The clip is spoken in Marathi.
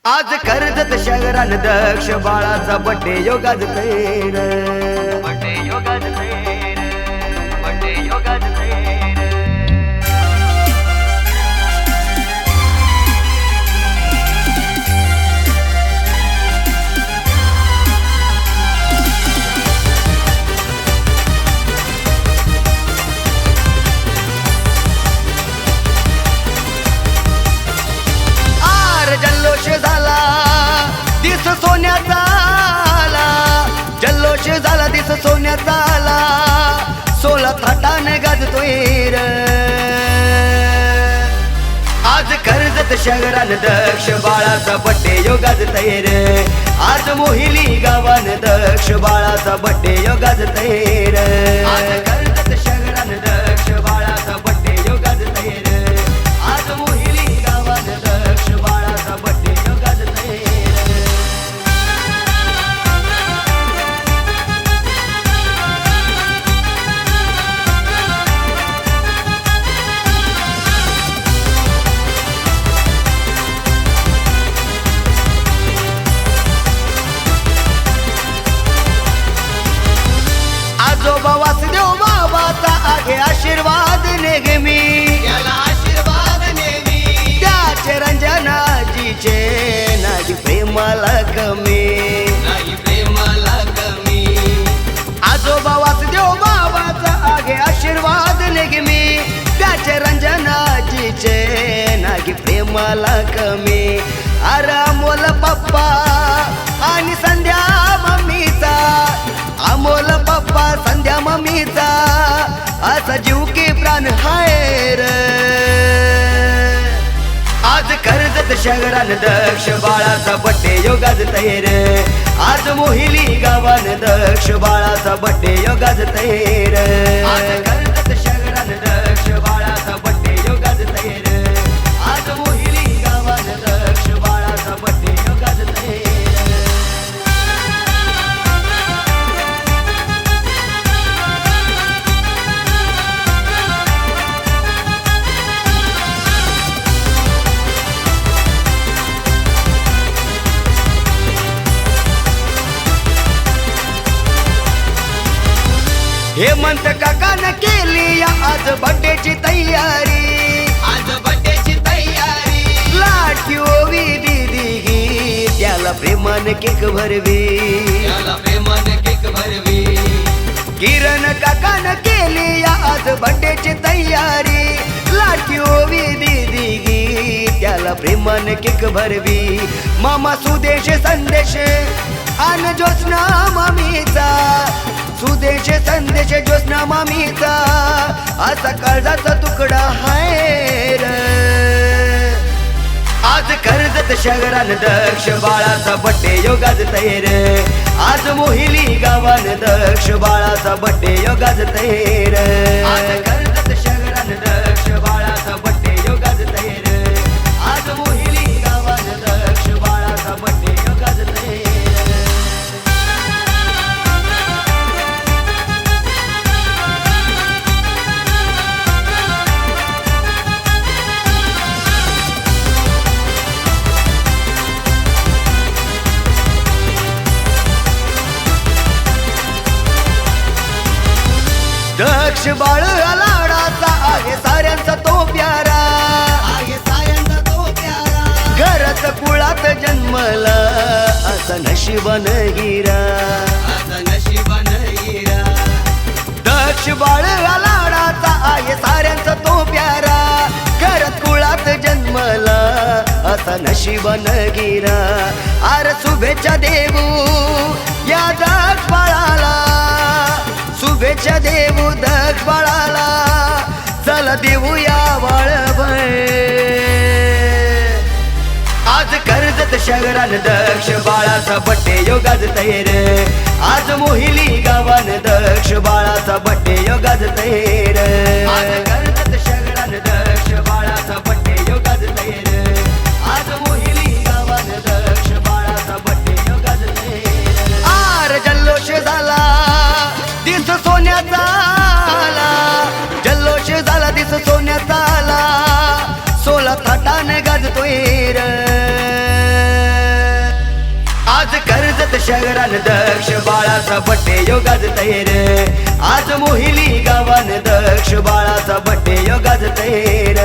आज कर्जत शहरान दक्ष बाळाचा बड्डे योगाज तैर बड्डे योगाज तैर बड्डे योगाज तैर जल्लोष झाला दिस सोन्याचा आला जल्लोष झाला दिस सोन्याचा आला 16 थाटाने गाजतोय र आज कर्जत शहरान दक्ष बाळाचा बड्डे योगाज तैर आज मोहिली गावान दक्ष बाळाचा बड्डे योगाज तैर आज कर्जत शहरान दक्ष बाळाचा बड्डे योगाज तैर आज मोहिली गावान दक्ष बाळाचा बड्डे योगाज तैर आजोबा वासुदेव बाबाचा आगे आशीर्वाद नेहमी त्याला आशीर्वाद नेहमी त्याचे रंजनाजीचे नाजी प्रेमाला कमी नाही प्रेमाला कमी आजोबा वासुदेव बाबाचा आगे आशीर्वाद नेहमी त्याचे रंजनाजीचे नागी प्रेमाला कमी अमोल पप्पा आणि संध्या मम्मीचा अमोल पप्पा संध्या मम्मीचा असा जीव की प्राण हाय र आज कर्जत शहरान दक्ष बाळाचा बड्डे योगाज तैर आज मोहिली गावान दक्ष बाळाचा बड्डे योगाज तैर आज कर्जत शहरान दक्ष बाळाचा बड्डे योगाज तैर आज मोहिली गावान दक्ष बाळाचा बड्डे योगाज तैर हेमंत काकानं केली या आज बड्डेची तयारी आज बड्डेची तयारी लाटकी ओवी दीदी त्याला प्रेमाने केक भरवी त्याला प्रेमाने केक भरवी किरण काकानं केली या आज बड्डेची तयारी लाटकी ओवी दीदी त्याला प्रेमाने केक भरवी मामा सुदेश संदेश आणि ज्योत्स्ना मामीचा सुदेश संदेश ज्योत्स्ना मामीचा असा काळजाचा तुकडा हाय र आज कर्जत शहरान दक्ष बाळाचा बड्डे योगाज तैर आज मोहिली गावान दक्ष बाळाचा बड्डे योगाज तैर आज कर्जत शहरान दक्ष बाळाचा बड्डे योगाज तैर आज मोहिली गावान दक्ष बाळाचा बड्डे योगाज तैर दक्ष बाळ लाडाचा आहे साऱ्यांचा तो प्यारा आहे साऱ्यांचा तो प्यारा घरात कुळात जन्मला असा नशिबान हिरा असा नशिबान हिरा दक्ष बाळ लाडाचा आहे साऱ्यांचा तो प्यारा घरात कुळात जन्मला असा नशिबान हिरा आर शुभेच्छा देऊ या दक्ष बाळाला शुभेच्छा देऊ दक्ष बाळाला चला देऊया बाळभय आज कर्जत शहरान दक्ष बाळाचा बड्डे योगाज तैर आज मोहिली गावान दक्ष बाळाचा बड्डे योगाज तैर आज कर्जत शहरान दक्ष बाळाचा बड्डे योगाज तैर आज मोहिली गावान दक्ष बाळाचा बड्डे योगाज तैर आर जल्लोष झाला दिस सोन्याचा आला जल्लोष झाला दिस सोन्याचा आला 16 थाटाने गाजतोय र शहरान दक्ष बाळाचा बड्डे योगाज तैर आज मोहिली गावान दक्ष बाळाचा बड्डे योगाज तैर